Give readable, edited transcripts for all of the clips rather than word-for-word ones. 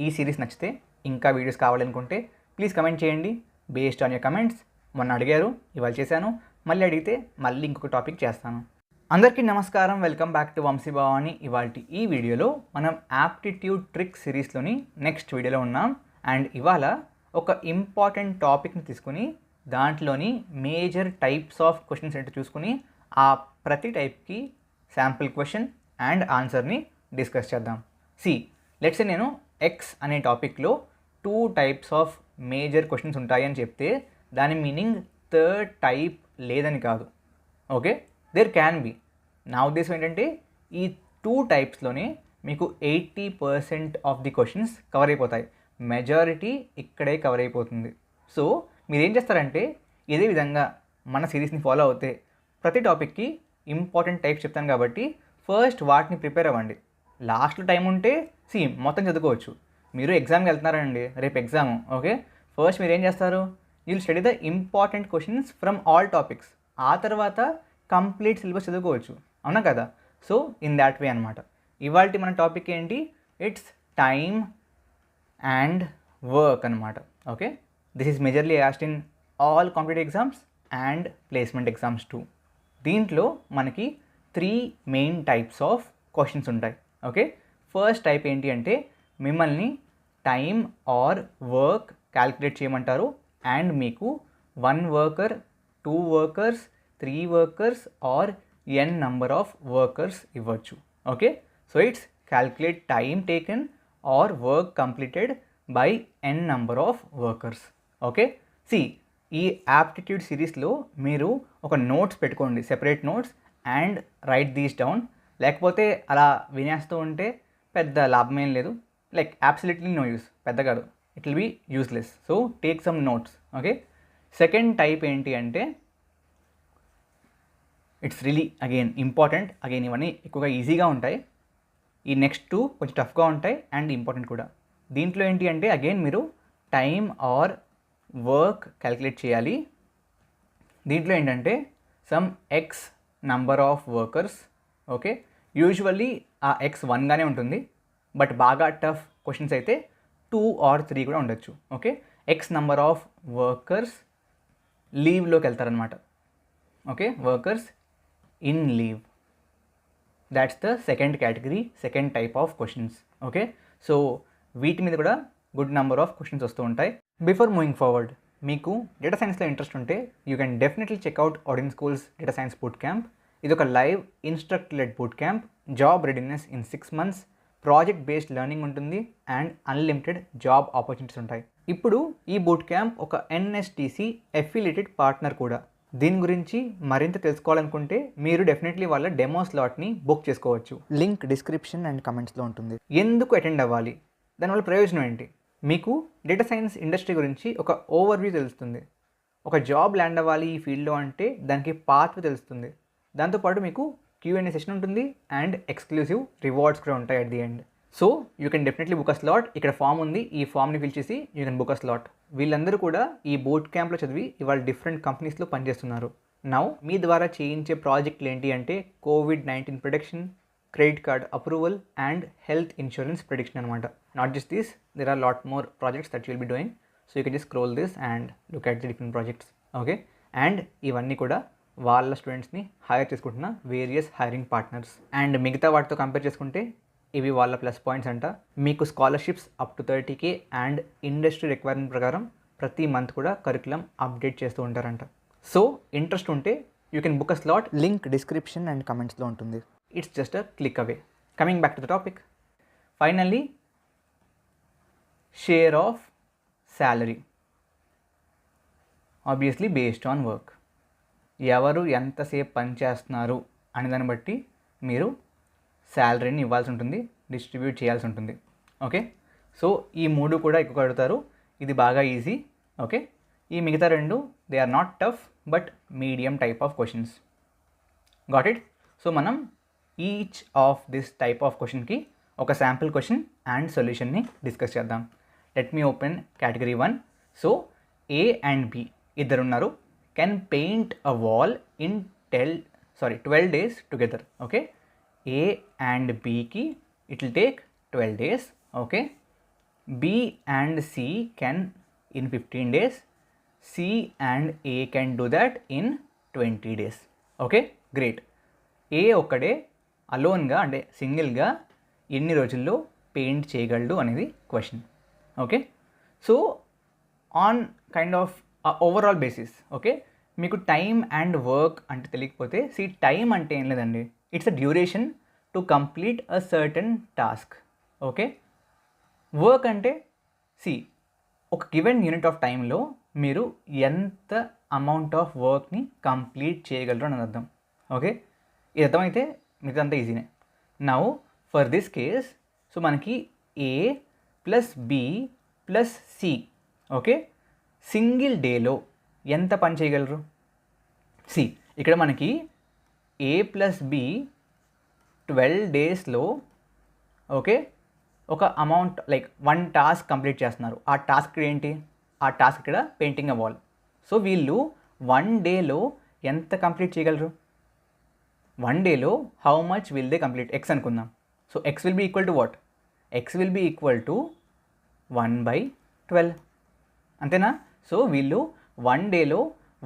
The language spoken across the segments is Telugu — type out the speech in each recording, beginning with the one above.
ఈ సిరీస్ నచ్చితే ఇంకా వీడియోస్ కావాలనుకుంటే ప్లీజ్ కమెంట్ చేయండి. బేస్డ్ ఆన్ యర్ కమెంట్స్ మొన్న అడిగారు, ఇవాళ చేశాను. మళ్ళీ అడిగితే మళ్ళీ ఇంకొక టాపిక్ చేస్తాను. అందరికీ నమస్కారం, welcome back to Vamshi Bhavani. ఇవాళ ఈ వీడియోలో మనం యాప్టిట్యూడ్ ట్రిక్ సిరీస్లోని నెక్స్ట్ వీడియోలో ఉన్నాం. అండ్ ఇవాళ ఒక ఇంపార్టెంట్ టాపిక్ని తీసుకుని దాంట్లోని మేజర్ టైప్స్ ఆఫ్ క్వశ్చన్స్ ఏంటో చూసుకుని ఆ ప్రతి టైప్కి శాంపుల్ క్వశ్చన్ అండ్ ఆన్సర్ని డిస్కస్ చేద్దాం. లెట్స్ నేను ఎక్స్ అనే టాపిక్లో 2 టైప్స్ ఆఫ్ మేజర్ క్వశ్చన్స్ ఉంటాయని చెప్తే దాని మీనింగ్ థర్డ్ టైప్ లేదని కాదు. Okay, there can be. నా ఉద్దేశం ఏంటంటే ఈ 2 టైప్స్లోనే మీకు 80% ఆఫ్ ది క్వశ్చన్స్ కవర్ అయిపోతాయి. మెజారిటీ ఇక్కడే కవర్ అయిపోతుంది. సో మీరేం చేస్తారంటే ఇదే విధంగా మన సిరీస్ని ఫాలో అవుతే ప్రతి టాపిక్కి ఇంపార్టెంట్ టైప్స్ చెప్తాను కాబట్టి ఫస్ట్ వాటిని ప్రిపేర్ అవ్వండి. లాస్ట్లో టైం ఉంటే మొత్తం చదువుకోవచ్చు. మీరు ఎగ్జామ్కి వెళ్తున్నారండి, రేపు ఎగ్జామ్. ఓకే, ఫస్ట్ మీరు ఏం చేస్తారు, you'll study the important questions from all topics. ఆ తర్వాత కంప్లీట్ సిలబస్ చదువుకోవచ్చు, అవునా కదా? సో ఇన్ దాట్ వే అనమాట. ఇవాళ మన టాపిక్ ఏంటి, ఇట్స్ టైమ్ అండ్ వర్క్ అనమాట. Okay, this is majorly asked in all competitive exams and placement exams too. దీంట్లో మనకి 3 మెయిన్ టైప్స్ ఆఫ్ క్వశ్చన్స్ ఉంటాయి. ఓకే, ఫస్ట్ టైప్ ఏంటి అంటే మిమ్మల్ని టైం ఆర్ వర్క్ క్యాల్కులేట్ చేయమంటారు అండ్ మీకు 1 worker, 2 workers, 3 workers or n number of workers ఇవ్వచ్చు. Okay, so it's calculate time taken or work completed by n number of workers. Okay, ఈ యాప్టిట్యూడ్ సిరీస్లో మీరు ఒక నోట్స్ పెట్టుకోండి, separate notes, and right these down. లేకపోతే అలా వినేస్తూ ఉంటే పెద్ద లాభమేం లేదు. లైక్ అబ్సల్యూట్లీ నో యూస్, పెద్ద కాదు, it will be useless. So take some notes. Okay, second type ఏంటి అంటే it's really again important. Again ఇవన్నీ ఎక్కువగా ఈజీగా ఉంటాయి. ఈ నెక్స్ట్ 2 కొంచెం టఫ్గా ఉంటాయి అండ్ ఇంపార్టెంట్ కూడా. దీంట్లో ఏంటి అంటే అగైన్ మీరు టైం ఆర్ వర్క్ క్యాల్కులేట్ చేయాలి. దీంట్లో ఏంటంటే some X number of workers. Okay, usually ఆ ఎక్స్ 1గానే ఉంటుంది, బట్ బాగా టఫ్ క్వశ్చన్స్ అయితే 2 ఆర్ 3 కూడా ఉండొచ్చు. Okay, x number of workers లీవ్లోకి వెళ్తారనమాట. Okay, workers in leave, that's the second category, second type of questions. Okay, so వీటి మీద కూడా గుడ్ నెంబర్ ఆఫ్ క్వశ్చన్స్ వస్తూ ఉంటాయి. బిఫోర్ మూవింగ్ ఫార్వర్డ్, మీకు డేటా సైన్స్లో ఇంట్రెస్ట్ ఉంటే you can definitely check out Odin school's data science boot camp. ఇది ఒక live instructor led boot camp, job readiness in 6 months, project based learning ఉంటుంది అండ్ అన్లిమిటెడ్ జాబ్ ఆపర్చునిటీస్ ఉంటాయి. ఇప్పుడు ఈ బూట్ క్యాంప్ ఒక ఎన్ఎస్టీసీ అఫిలియేటెడ్ పార్ట్నర్ కూడా. దీని గురించి మరింత తెలుసుకోవాలనుకుంటే మీరు డెఫినెట్లీ వాళ్ళ డెమో స్లాట్ని బుక్ చేసుకోవచ్చు. లింక్ డిస్క్రిప్షన్ అండ్ కమెంట్స్లో ఉంటుంది. ఎందుకు అటెండ్ అవ్వాలి, దానివల్ల ప్రయోజనం ఏంటి, మీకు డేటా సైన్స్ ఇండస్ట్రీ గురించి ఒక ఓవర్వ్యూ తెలుస్తుంది. ఒక జాబ్ ల్యాండ్ అవ్వాలి ఈ ఫీల్డ్లో అంటే దానికి పాత్వ తెలుస్తుంది. దాంతోపాటు మీకు Q&A సెషన్ ఉంటుంది అండ్ ఎక్స్క్లూసివ్ రివార్డ్స్ కూడా ఉంటాయి at the end. So you can definitely book a slot. ఇక్కడ ఫామ్ ఉంది, ఈ ఫామ్ని ఫిల్ చేసి you can book a slot. వీళ్ళందరూ కూడా ఈ బూట్ క్యాంప్లో చదివి ఇవాళ డిఫరెంట్ కంపెనీస్లో పనిచేస్తున్నారు. నౌ మీ ద్వారా చేయించే ప్రాజెక్టులు ఏంటి అంటే COVID-19 protection, credit card approval and health insurance prediction అనమాట. Not just this, there are lot more projects that will be doing. So you can just scroll this and look at the different projects. Okay, and ఇవన్నీ కూడా వాళ్ళ స్టూడెంట్స్ని హైర్ చేసుకుంటున్న వేరియస్ హైరింగ్ పార్ట్నర్స్. అండ్ మిగతా వాటితో కంపేర్ చేసుకుంటే ఇవి వాళ్ళ ప్లస్ పాయింట్స్ అంట. మీకు scholarships up to 30K and industry requirement ప్రకారం ప్రతి మంత్ కూడా కరికులం అప్డేట్ చేస్తూ ఉంటారంట. సో ఇంట్రెస్ట్ ఉంటే you can book a slot. Link description and కమెంట్స్లో ఉంటుంది. It's just a click away. Coming back to the topic, finally share of salary obviously based on work. ఎవరు ఎంతసేపు పని చేస్తున్నారు అనే దాన్ని బట్టి మీరు శాలరీని ఇవ్వాల్సి ఉంటుంది, డిస్ట్రిబ్యూట్ చేయాల్సి ఉంటుంది. ఓకే, సో ఈ 3 కూడా ఎక్కువ అడుగుతారు. ఇది బాగా ఈజీ. ఓకే, ఈ మిగతా 2 they are not tough but medium type of questions. Got it? So మనం each of this type of క్వశ్చన్కి ఒక శాంపుల్ క్వశ్చన్ అండ్ సొల్యూషన్ని డిస్కస్ చేద్దాం. Let me open category 1. So A and B ఇద్దరు ఉన్నారు. Can paint a wall in 12 days together. Okay, A and Bకి it will take 12 days. Okay, B and C can in 15 days, C and A can do that in 20 days. Okay, great. A ఒక్కడే అలోన్గా అంటే సింగిల్గా ఎన్ని రోజుల్లో పెయింట్ చేయగలడు అనేది question. Okay, so on kind of overall basis, okay, మీకు టైం అండ్ వర్క్ అంటే తెలియకపోతే, టైం అంటే ఏం లేదండి, it's a duration to complete a certain task. Okay, work అంటే ఒక గివెన్ యూనిట్ ఆఫ్ టైంలో మీరు ఎంత అమౌంట్ ఆఫ్ వర్క్ని కంప్లీట్ చేయగలరు అని అర్థం. ఓకే, ఇది అర్థమైతే మీకు అంతా ఈజీనే. Now for this case, so మనకి A plus B plus C, okay, single డేలో ఎంత పని చేయగలరు? ఇక్కడ మనకి ఏ ప్లస్ బి 12 డేస్లో, ఓకే, ఒక అమౌంట్ లైక్ 1 టాస్క్ కంప్లీట్ చేస్తున్నారు. ఆ టాస్క్ ఏంటి? ఆ టాస్క్ ఇక్కడ పెయింటింగ్ అ వాల్. సో వీళ్ళు 1 డేలో ఎంత కంప్లీట్ చేయగలరు? 1 డేలో how much will they complete? X అనుకుందాం. So X will be equal to what? X will be equal to 1/12, అంతేనా? సో వీళ్ళు 1 డేలో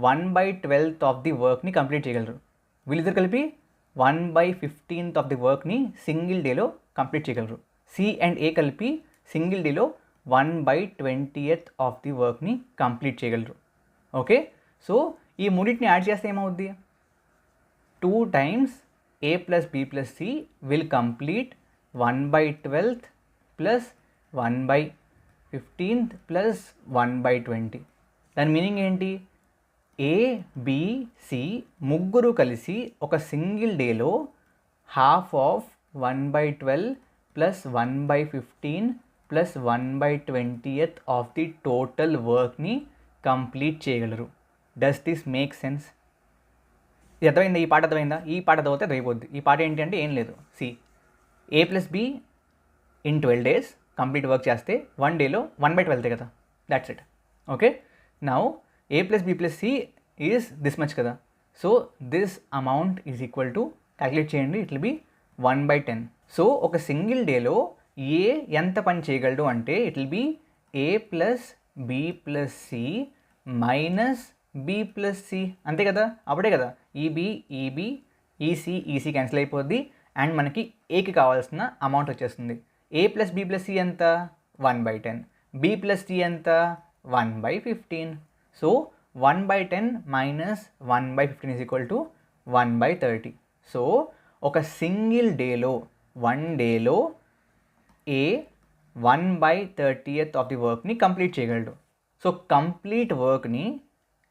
1/12 ఆఫ్ ది వర్క్ని కంప్లీట్ చేయగలరు. వీళ్ళిద్దరు కలిపి 1/15 ఆఫ్ ది వర్క్ని సింగిల్ డేలో కంప్లీట్ చేయగలరు. సి అండ్ ఏ కలిపి సింగిల్ డేలో 1/20 ఆఫ్ ది వర్క్ని కంప్లీట్ చేయగలరు. ఓకే, సో ఈ మూడింటిని యాడ్ చేస్తే ఏమవుద్ది? 2 times A plus B plus C will complete 1/12 plus 1/15 plus 1/20. దాని మీనింగ్ ఏంటి? ఏ బి సి ముగ్గురు కలిసి ఒక సింగిల్ డేలో half of 1/12 plus 1/15 plus 1/20 of the total వర్క్ని కంప్లీట్ చేయగలరు. Does this make sense? ఇది అర్థమైందా? ఈ పాట అర్థమైందా? ఈ పాట చదివితే అయిపోద్ది. ఈ పాట ఏంటి అంటే ఏం లేదు, A plus B in 12 days complete work చేస్తే 1 డేలో 1/12 కదా, that's it. Okay, now A plus B plus C is this much కదా. So this amount is equal to, calculate చేయండి, ఇట్ విల్ బి 1/10. సో ఒక సింగిల్ డేలో ఏ ఎంత పని చేయగలడు అంటే it will be A plus B plus C minus B plus C, అంతే కదా. అప్పుడే కదా ఈబి ఈబి ఈసి ఈసి క్యాన్సిల్ అయిపోద్ది అండ్ మనకి ఏకి కావాల్సిన అమౌంట్ వచ్చేస్తుంది. ఏ ప్లస్ బి ప్లస్ సి ఎంత? 1/10. బి ప్లస్ సి ఎంత? 1/15. So 1/10 minus 1/15 is equal to 1/30. So ఒక సింగిల్ డేలో 1 డేలో ఏ 1/30 ఆఫ్ ది వర్క్ని కంప్లీట్ చేయగలడు. సో కంప్లీట్ వర్క్ని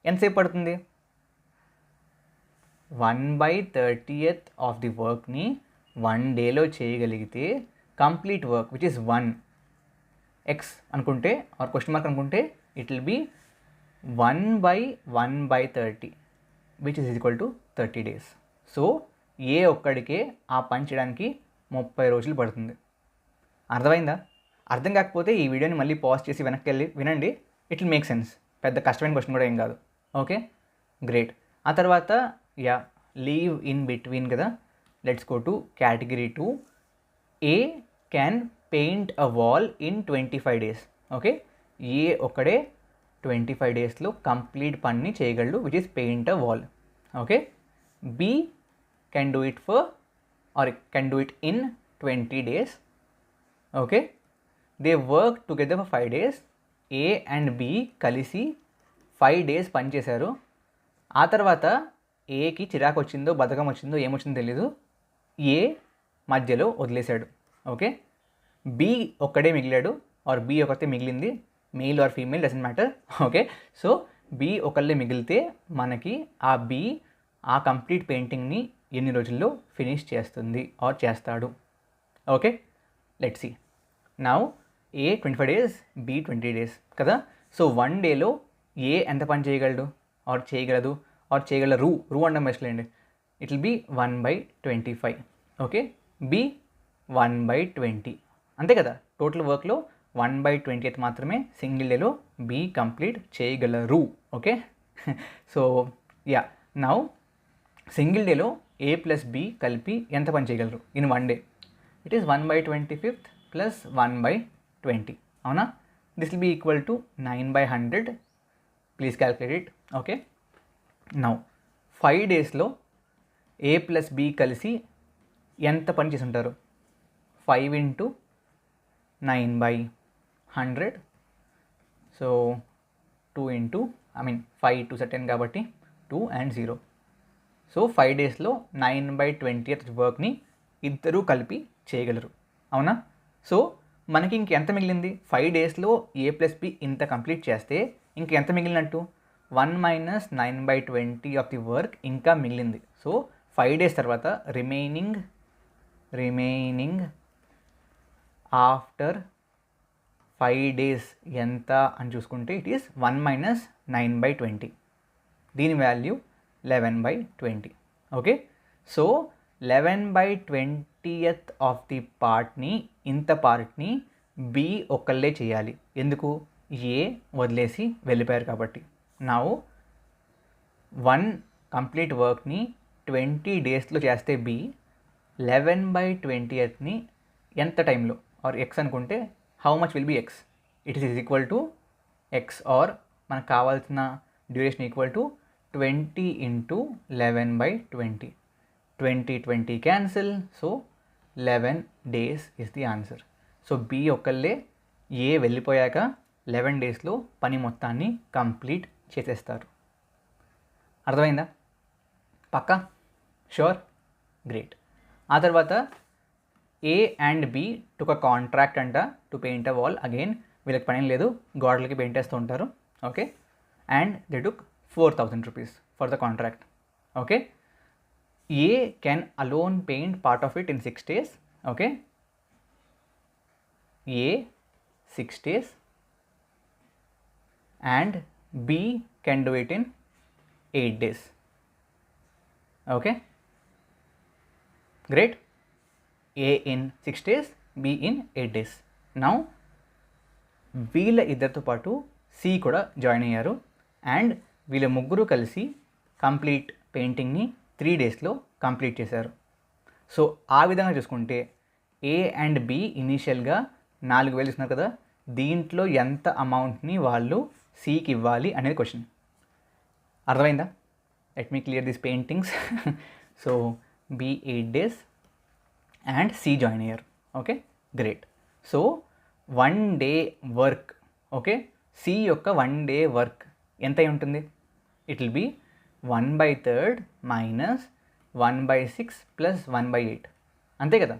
ఎంతసేపు పడుతుంది? 1/30 ఆఫ్ ది వర్క్ని 1 డేలో చేయగలిగితే complete work which is 1 X అనుకుంటే ఆర్ క్వశ్చన్ మార్క్ అనుకుంటే it will be 1/1/30 which is equal to 30 days. So A ఒక్కడికే ఆ పని చేయడానికి 30 రోజులు పడుతుంది. అర్థమైందా? అర్థం కాకపోతే ఈ వీడియోని మళ్ళీ పాజ్ చేసి వెనక్కి వెళ్ళి వినండి, ఇట్ విల్ మేక్ సెన్స్. పెద్ద కష్టమైన క్వశ్చన్ కూడా ఏం కాదు. Okay, great. ఆ తర్వాత లీవ్ ఇన్ బిట్వీన్ కదా. Let's go to category 2. A can paint a wall in 25 days. Okay, A ఒక్కడే 25 డేస్లో కంప్లీట్ పని చేయగలడు which is paint a wall. Okay, B can do it for or can do it in 20 days. Okay, they work together for 5 days. A and B కలిసి 5 days పని చేశారు. ఆ తర్వాత ఏకి చిరాకు వచ్చిందో బద్ధకం వచ్చిందో ఏమొచ్చిందో తెలీదు, ఏ మధ్యలో వదిలేశాడు. ఓకే, బి ఒక్కడే మిగిలాడు ఆర్ బి ఒకతే మిగిలింది, male or female doesn't matter. Okay, so B ఒకళ్ళే మిగిలితే మనకి ఆ బి ఆ కంప్లీట్ పెయింటింగ్ని ఎన్ని రోజుల్లో ఫినిష్ చేస్తుంది ఆర్ చేస్తాడు. Okay, let's see. Now A 25 days, B 20 days కదా. సో 1 డేలో ఏ ఎంత పని చేయగలడు ఆర్ చేయగలదు ఆర్ చేయగలరు, అంటే మెస్లేండి, it will be 1/25. Okay, B 1/20, అంతే కదా. టోటల్ వర్క్లో 1/20 మాత్రమే సింగిల్ డేలో బి కంప్లీట్ చేయగలరు. ఓకే, సో నౌ సింగిల్ డేలో ఏ ప్లస్ బి కలిపి ఎంత పని చేయగలరు in 1 day? It is 1/25 plus 1/20. అవునా? This will be equal to 9/100. Please calculate it. Okay, now 5 డేస్లో A ప్లస్ B కలిసి ఎంత పని చేసి ఉంటారు? 5 ఇంటూ 9/100. సో 2 ఇంటూ 5 2 10 కాబట్టి 2 and 0. సో 5 డేస్లో 9/20th వర్క్ని ఇద్దరూ కలిపి చేయగలరు. అవునా? సో మనకి ఇంకెంత మిగిలింది? 5 డేస్లో A ప్లస్ B ఇంత కంప్లీట్ చేస్తే ఇంకెంత మిగిలినట్టు? 1 మైనస్ 9/20 ఆఫ్ ది వర్క్ ఇంకా మిగిలింది. సో 5 డేస్ తర్వాత రిమైనింగ్ ఆఫ్టర్ 5 డేస్ ఎంత అని చూసుకుంటే ఇట్ ఈస్ 1 మైనస్ 9/20. దీని value 11/20. Okay, so 11/20th of the పార్ట్ని, ఇంత పార్ట్ని B ఒక్కళ్ళే చేయాలి. ఎందుకు? A వదిలేసి వెళ్ళిపోయారు కాబట్టి. నౌ 1 కంప్లీట్ వర్క్ని 20 డేస్లో చేస్తే B 11/20ని ఎంత టైంలో, ఆర్ X అనుకుంటే how much will be X? It is equal to X, or మనకు కావాల్సిన duration equal to 20 into 11/20. 20 cancel, so 11 days is the answer. So B ఒక్కళ్ళే A వెళ్ళిపోయాక 11 డేస్లో పని మొత్తాన్ని కంప్లీట్ చేసేస్తారు. అర్థమైందా? పక్కా? షూర్? గ్రేట్. ఆ తర్వాత A and B took a contract అంట to paint a wall. Again వీళ్ళకి పని లేదు, గోడలకి పెయింట్ వేస్తూ ఉంటారు. Okay, and they took 4,000 rupees for the contract. Okay, A can alone paint part of it in 6 days. Okay, A 6 days and B can do it in 8 days. Okay, great. A in 6 days, B in 8 days. Now వీళ్ళ ఇద్దరితో పాటు C కూడా జాయిన్ అయ్యారు అండ్ వీళ్ళ ముగ్గురు కలిసి కంప్లీట్ పెయింటింగ్ని 3 డేస్లో కంప్లీట్ చేశారు. సో ఆ విధంగా చూసుకుంటే A అండ్ B ఇనీషియల్గా 4,000 ఇస్తున్నారు కదా, దీంట్లో ఎంత అమౌంట్ని వాళ్ళు Cకి ఇవ్వాలి అనేది క్వశ్చన్. అర్థమైందా? Let me clear this paintings. So B 8 days and C join అయ్యారు. Okay, great. So 1 day work, okay, C యొక్క 1 day వర్క్ ఎంత అయి ఉంటుంది? It will be 1/3 minus 1/6 plus 1/8. అంతే కదా?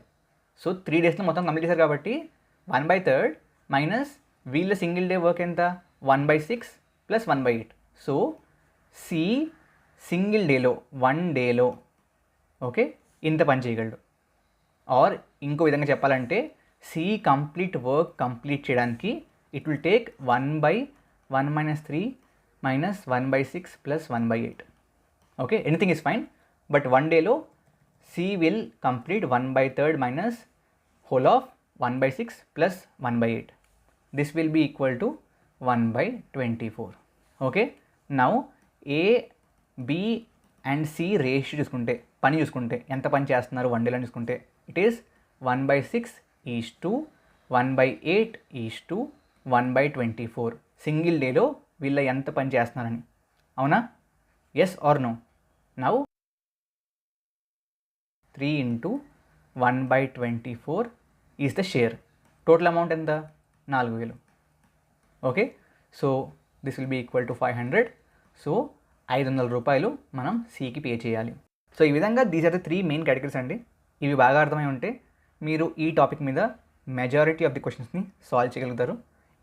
సో 3 డేస్లో మొత్తం కంప్లీట్ చేశారు కాబట్టి 1/3 మైనస్ వీళ్ళ సింగిల్ డే వర్క్ ఎంత? 1/6 ప్లస్ 1/8. సో C సింగిల్ డేలో 1 డేలో ఓకే ఇంత పని చేయగలడు. ఆర్ ఇంకో విధంగా చెప్పాలంటే C కంప్లీట్ వర్క్ కంప్లీట్ చేయడానికి it will take 1/1 - 3 minus 1/6 plus 1/8. Okay, anything is fine, but 1 డేలో C will complete 1/3 minus whole of 1/6 plus 1/8. This will be equal to 1/24. Okay, now A, B and C ratio చూసుకుంటే, పని చూసుకుంటే ఎంత పని చేస్తున్నారు 1 డేలో చూసుకుంటే ఇట్ ఈస్ 1/6:1/8:1/24. సింగిల్ డేలో వీళ్ళ ఎంత పని చేస్తున్నారని. అవునా? Yes or no? Now 3 into 1/24 is the share. Total amount ఎంత? 4,000. Okay, so this will be equal to 500. So 500 రూపాయలు మనం Cకి పే చేయాలి. సో ఈ విధంగా these are the 3 main categories అండి. ఇవి బాగా అర్థమై ఉంటే మీరు ఈ టాపిక్ మీద మెజారిటీ ఆఫ్ ది క్వశ్చన్స్ని సాల్వ్ చేయగలుగుతారు.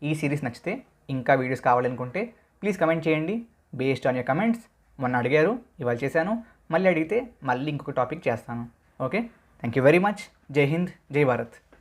ఈ సిరీస్ నచ్చితే ఇంకా వీడియోస్ కావాలనుకుంటే ప్లీజ్ కమెంట్ చేయండి. బేస్డ్ ఆన్ యర్ కమెంట్స్, మొన్న అడిగారు ఇవాళ చేశాను, మళ్ళీ అడిగితే మళ్ళీ ఇంకొక టాపిక్ చేస్తాను. Okay, thank you very much. జై హింద్, జై భారత్.